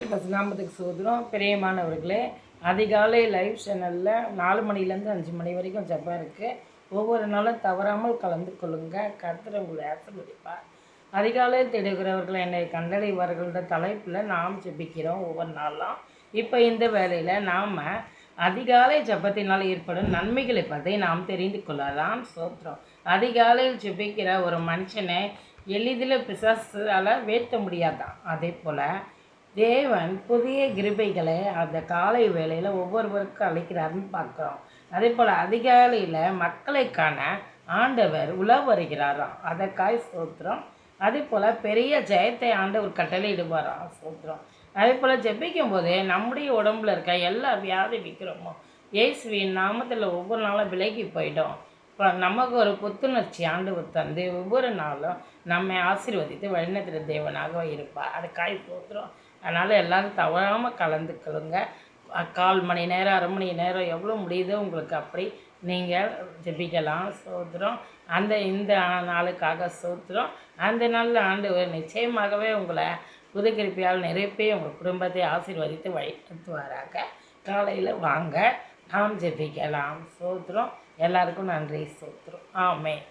நாமத்துக்கு சோதரம். பிரியமானவர்களே, அதிகாலை லைவ் சேனலில் 4 மணிலேருந்து 5 மணி வரைக்கும் ஜெபம் இருக்குது. ஒவ்வொரு நாளும் தவறாமல் கலந்து கொள்ளுங்கள். கர்த்தர் உங்களை ஆசீர்வதிப்பார். அதிகாலையில் தேடுகிறவர்கள் என்னை கண்டடைவார்கள்ன்ற தலைப்பில் நாம் ஜெபிக்கிறோம் ஒவ்வொரு நாளும். இப்போ இந்த வேளையில் நாம் அதிகாலை ஜெபத்தினால் ஏற்படும் நன்மைகளை பற்றி நாம் தெரிந்து கொள்ளலாம். சோத்திரம். அதிகாலையில் ஜெபிக்கிற ஒரு மனுஷனை எளிதில் பிசாசால் வீழ்த்த முடியாதான். அதே போல் தேவன் புதிய கிருபைகளை அந்த காலை வேளையில் ஒவ்வொருவருக்கும் அளிக்கிறாருன்னு பார்க்குறோம். அதே போல் அதிகாலையில் மக்களை காண ஆண்டவர் உலா வருகிறாராம். அதற்காய் ஸ்தோத்திரம். அதே போல் பெரிய ஜெயத்தை ஆண்டவர் கட்டளையிடுவாராம். ஸ்தோத்திரம். அதே போல் ஜெபிக்கும் போதே நம்முடைய உடம்புல இருக்க எல்லா வியாதி விற்கிறோமோ இயேசுவின் நாமத்தில் ஒவ்வொரு நாளும் விலகி போயிடும். இப்போ நமக்கு ஒரு புத்துணர்ச்சி ஆண்டவர் தந்து ஒவ்வொரு நாளும் நம்மை ஆசீர்வதித்து வழிநடத்துகிற தேவனாக இருப்பார். அதுக்காய் ஸ்தோத்திரம். அதனால் எல்லோரும் தவறாமல் கலந்துக்கொள்ளுங்க. 1/4 மணி நேரம், அரை மணி நேரம் எவ்வளோ முடியுதோ உங்களுக்கு அப்படி நீங்கள் ஜெபிக்கலாம். சோத்திரம். இந்த நாளுக்காக சோத்திரம். அந்த நாளில் ஆண்டவர் நிச்சயமாகவே உங்களை புது கிருபையால் நிரப்பி உங்கள் குடும்பத்தை ஆசீர்வதித்து வழிநடத்துவாராக. காலையில் வாங்க, நாம் ஜெபிக்கலாம். சோத்திரம். எல்லாருக்கும் நன்றி. சோத்திரம். ஆமென்.